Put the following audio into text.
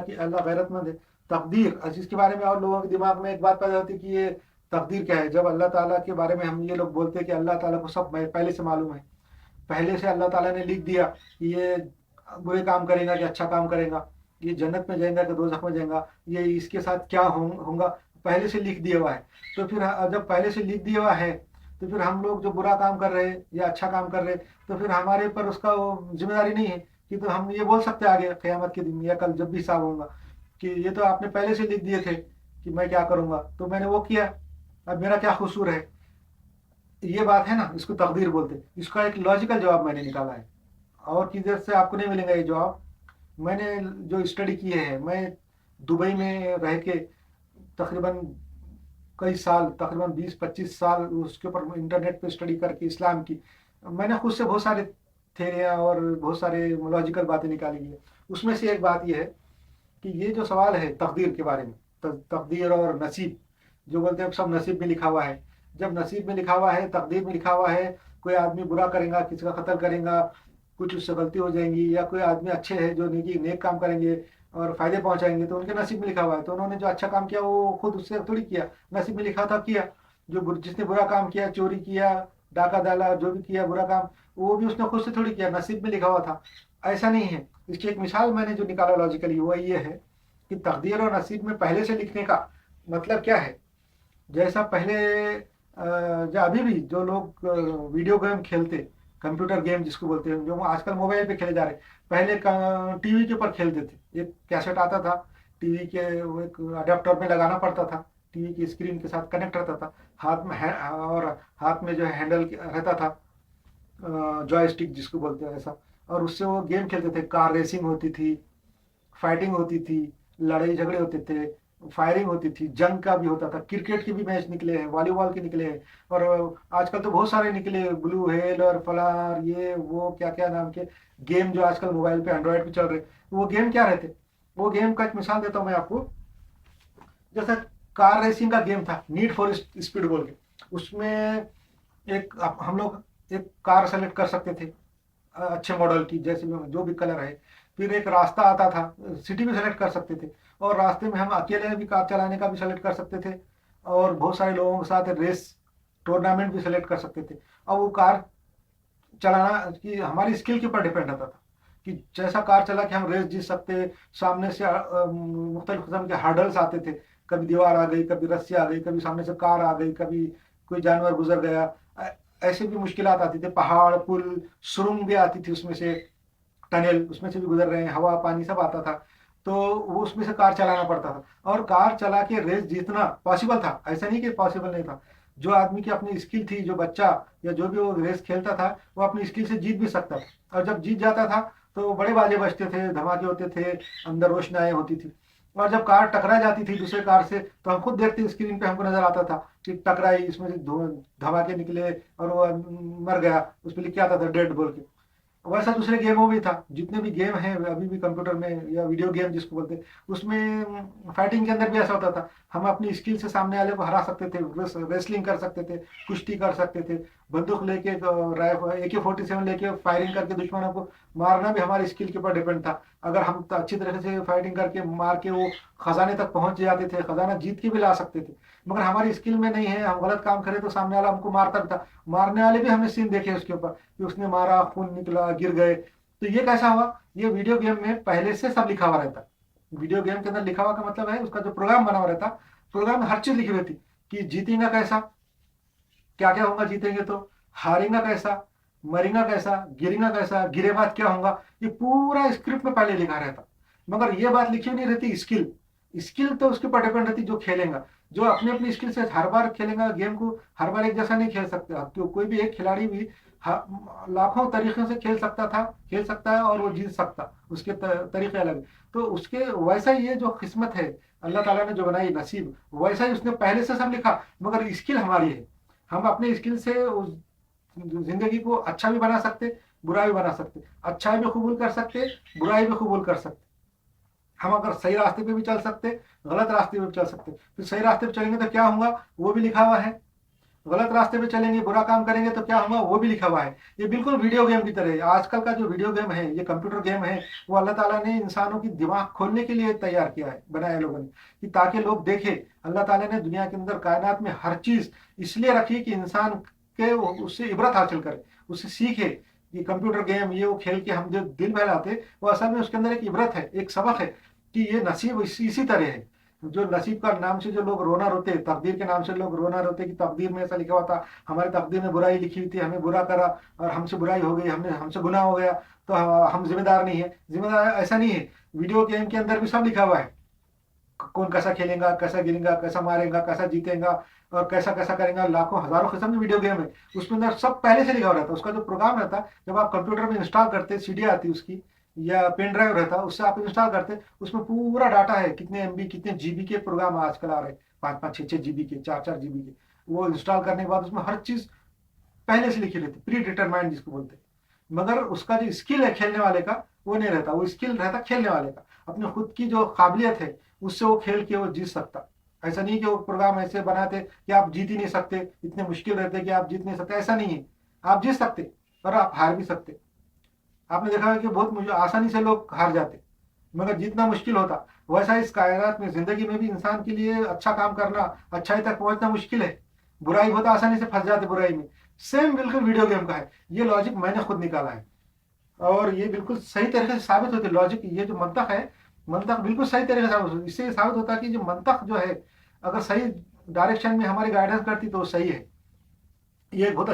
कि अल्लाह गैरतमंद है। तकदीर इसके बारे में और लोगों के दिमाग में एक बात पैदा होती है कि ये तकदीर क्या है। जब अल्लाह ताला के बारे में हम ये लोग बोलते हैं कि अल्लाह ताला को सब पहले से मालूम है, पहले से अल्लाह ताला ने लिख दिया कि ये बुरे काम करेगा कि अच्छा काम करेगा, ये जन्नत में जाएगा कि दोजख में जाएगा, ये इसके साथ क्या होगा, पहले से लिख दिया हुआ है। तो फिर जब पहले से लिख दिया हुआ है तो फिर हम लोग जो बुरा काम कर रहे हैं या अच्छा काम कर रहे हैं तो फिर हमारे ऊपर उसका वो जिम्मेदारी नहीं है कि तो हम ये बोल सकते हैं आगे क़यामत के दिन या कल जब भी हिसाब होगा कि ये तो आपने पहले से लिख दिए थे कि मैं क्या करूँगा, तो मैंने वो किया, अब मेरा क्या कसूर है। ये बात है ना, इसको तकदीर बोलते हैं। इसका एक लॉजिकल जवाब मैंने निकाला है और किधर से आपको नहीं मिलेगा ये जवाब। मैंने जो स्टडी किए हैं, मैं दुबई में रह के तकरीबन कई साल, तकरीबन 20-25 साल उसके ऊपर इंटरनेट पे स्टडी करके इस्लाम की मैंने खुद से बहुत सारे थेरियाँ और बहुत सारे लॉजिकल बातें निकाली है। उसमें से एक बात यह है कि ये जो सवाल है तकदीर के बारे में, तकदीर और नसीब, जो बोलते हैं सब नसीब में लिखा हुआ है। जब नसीब में लिखा हुआ है, तकदीर में लिखा हुआ है, कोई आदमी बुरा करेगा, किसी का कत्ल करेगा, कुछ उससे गलती हो जाएंगी, या कोई आदमी अच्छे है जो नेक काम करेंगे और फायदे पहुंचाएंगे, तो उनके नसीब में लिखा हुआ है। तो उन्होंने जो अच्छा काम किया वो खुद उससे थोड़ी किया, नसीब में लिखा था किया। जो जिसने बुरा काम किया, चोरी किया, डाका डाला, जो भी किया बुरा काम, वो भी उसने खुद से थोड़ी किया, नसीब में लिखा हुआ था। ऐसा नहीं है। इसकी एक मिसाल मैंने जो निकाला लॉजिकली वो ये है कि तकदीर और नसीब में पहले से लिखने का मतलब क्या है। जैसा पहले जो अभी भी जो लोग वीडियो गेम खेलते, कंप्यूटर गेम जिसको बोलते हैं, जो आजकल मोबाइल पे खेले जा रहे, पहले टीवी के ऊपर खेलते थे। एक कैसेट आता था, टीवी के वो एक अडेप्टर में लगाना पड़ता था, टीवी की स्क्रीन के साथ कनेक्ट रहता था, हाथ में और हाथ में जो है हैंडल रहता था, जॉयस्टिक जिसको बोलते हैं ऐसा, और उससे वो गेम खेलते थे। कार रेसिंग होती थी, फाइटिंग होती थी, लड़ाई झगड़े होते थे, फायरिंग होती थी, जंग का भी होता था, क्रिकेट के भी मैच निकले हैं, वॉलीबॉल के निकले हैं, और आजकल तो बहुत सारे निकले, ब्लू हेल और फलार ये वो क्या क्या नाम के गेम जो आजकल मोबाइल पे एंड्रॉयड पे चल रहे। वो गेम क्या रहते, वो गेम का एक मिसाल देता हूँ मैं आपको। जैसे कार रेसिंग का गेम था, नीड फॉर स्पीड बोल के, उसमें हम लोग एक कार सेलेक्ट कर सकते थे अच्छे मॉडल की, जैसे जो भी कलर है। फिर एक रास्ता आता था, सिटी भी सेलेक्ट कर सकते थे, और रास्ते में हम अकेले भी कार चलाने का भी सेलेक्ट कर सकते थे, और बहुत सारे लोगों के साथ रेस टूर्नामेंट भी सेलेक्ट कर सकते थे। और वो कार चलाना कि हमारी स्किल के ऊपर डिपेंड रहता था कि जैसा कार चला कि हम रेस जीत सकते। सामने से मुख्तलिफ किस्म के हर्डल्स आते थे, कभी दीवार आ गई, कभी रस्सी आ गई, कभी सामने से कार आ गई, कभी कोई जानवर गुजर गया, ऐसे भी मुश्किलात आती थी। पहाड़, पुल, सुरंग भी आती थी, उसमें से टनल, उसमें से भी गुजर रहे हैं, हवा पानी सब आता था। तो वो उसमें से कार चलाना पड़ता था, और कार चला के रेस जीतना पॉसिबल था, ऐसा नहीं कि पॉसिबल नहीं था। जो आदमी की अपनी स्किल थी, जो बच्चा या जो भी वो रेस खेलता था, वो अपनी स्किल से जीत भी सकता था। और जब जीत जाता था तो बड़े बाजे बजते थे, धमाके होते थे, अंदर रोशनाएं होती थी। और जब कार टकरा जाती थी दूसरे कार से, तो हम खुद देखते स्क्रीन पे, हमको नजर आता था कि टकराई, इसमें से धमाके निकले और वो मर गया, उस पर लिख के आता था डेड बोल के। वैसा दूसरे गेमों में था, जितने भी गेम हैं अभी भी कंप्यूटर में या वीडियो गेम जिसको बोलते हैं, उसमें फाइटिंग के अंदर भी ऐसा होता था। हम अपनी स्किल से सामने वाले को हरा सकते थे, रेसलिंग कर सकते थे, कुश्ती कर सकते थे, बंदूक लेके, AK-47 लेके फायरिंग करके दुश्मनों को मारना भी हमारी स्किल के ऊपर डिपेंड था। अगर हम अच्छी तरह से फाइटिंग करके मार के वो खजाने तक पहुंच जाते थे, खजाना जीत के भी ला सकते थे। मगर हमारी स्किल में नहीं है, हम गलत काम करें तो सामने वाला हमको मारता था। मारने वाले भी हमने सीन देखे उसके ऊपर कि उसने मारा, खून निकला, गिर गए। तो ये कैसा हुआ, ये वीडियो गेम में पहले से सब लिखा हुआ रहता। वीडियो गेम के अंदर लिखा हुआ का मतलब है उसका जो प्रोग्राम बना हुआ रहता, प्रोग्राम में हर चीज लिखी हुई थी कि जीतेगा कैसा, क्या क्या होगा जीतेंगे तो, हारेगा कैसा, मरेगा कैसा, गिरेगा कैसा, गिरे बाद क्या होगा, ये पूरा स्क्रिप्ट में पहले लिखा रहता। मगर ये बात लिखी नहीं रहती स्किल। स्किल तो उसके ऊपर डिपेंड रहती जो खेलेगा, जो अपनी अपनी स्किल से हर बार खेलेगा गेम को, हर बार एक जैसा नहीं खेल सकता। तो कोई भी एक खिलाड़ी भी लाखों तरीकों से खेल सकता था, खेल सकता है, और वो जीत सकता, उसके तरीके अलग। तो उसके वैसा ही ये जो किस्मत है अल्लाह ताला ने जो बनाई नसीब, वैसा ही उसने पहले से सब लिखा। मगर स्किल हमारी है, हम अपने स्किल से उस जिंदगी को अच्छा भी बना सकते, बुरा भी बना सकते, अच्छाई भी कबूल कर सकते, बुराई भी कबूल कर सकते। हम अगर सही रास्ते पे भी चल सकते, गलत रास्ते पे भी चल सकते। फिर सही रास्ते पे चलेंगे तो क्या होगा वो भी लिखा हुआ है, गलत रास्ते पे चलेंगे, बुरा काम करेंगे तो क्या होगा वो भी लिखा हुआ है। ये बिल्कुल वीडियो गेम की तरह है। आजकल का जो वीडियो गेम है, ये कंप्यूटर गेम है, वो अल्लाह ताला ने इंसानों की दिमाग खोलने के लिए तैयार किया है, बनाया है लोगों ने, कि ताकि लोग देखें। अल्लाह ताला ने दुनिया के अंदर कायनात में हर चीज इसलिए रखी कि इंसान के उससे इबरत हासिल करे, उससे सीखे। कि कंप्यूटर गेम ये वो खेल के हम जो दिल बहलाते, वो असल में उसके अंदर एक इबरत है, एक सबक है कि ये नसीब इसी तरह है। जो नसीब का नाम से जो लोग रोना रोते, तकदीर के नाम से लोग रोना रोते कि तकदीर में ऐसा लिखा हुआ था, हमारी तकदीर में बुराई लिखी हुई थी, हमें बुरा करा और हमसे बुराई हो गई, हमने हमसे गुनाह हो गया, तो हम जिम्मेदार नहीं है। जिम्मेदार ऐसा नहीं है। वीडियो गेम के अंदर भी सब लिखा हुआ है, कौन कैसा खेलेगा, कैसा गिरेगा, कैसा मारेगा, कैसा जीतेगा और कैसा कैसा करेगा। लाखों हजारों किस्म की वीडियो गेम है, उसमें अंदर सब पहले से लिखा हुआ रहता है। उसका जो प्रोग्राम रहता है, जब आप कंप्यूटर में इंस्टॉल करते, सीडी आती है उसकी या पेन ड्राइव रहता है, उससे आप इंस्टॉल करते, उसमें पूरा डाटा है, कितने एमबी कितने जीबी के प्रोग्राम आजकल आ रहे हैं, 5-5 6-6 जीबी के, 4-4 जीबी के। वो इंस्टॉल करने के बाद उसमें हर चीज पहले से लिखी रहती, प्री डिटरमाइंड जिसको बोलते हैं। मगर उसका जो स्किल है खेलने वाले का, वो नहीं रहता। वो स्किल रहता खेलने वाले का, अपने खुद की जो काबिलियत है उससे वो खेल के वो जीत सकता। ऐसा नहीं कि वो प्रोग्राम ऐसे बनाते कि आप जीत ही नहीं सकते, इतने मुश्किल रहते कि आप जीत नहीं सकते, ऐसा नहीं है। आप जीत सकते और आप हार भी सकते। आपने देखा है कि बहुत मुझे आसानी से लोग हार जाते, मगर जीतना मुश्किल होता। वैसा इस कायनात में, जिंदगी में भी इंसान के लिए अच्छा काम करना, अच्छाई तक पहुंचना मुश्किल है। बुराई बहुत आसानी से फंस जाते बुराई में। सेम बिल्कुल वीडियो गेम का है। ये लॉजिक मैंने खुद निकाला है और ये बिल्कुल सही तरीके से साबित होती है। लॉजिक, ये जो मंतक है, मंतक बिल्कुल सही तरीके से साबित होती है। इससे ये साबित होता है कि जो मंतक जो है, अगर सही डायरेक्शन में हमारी गाइडेंस करती तो वो सही है। ये बहुत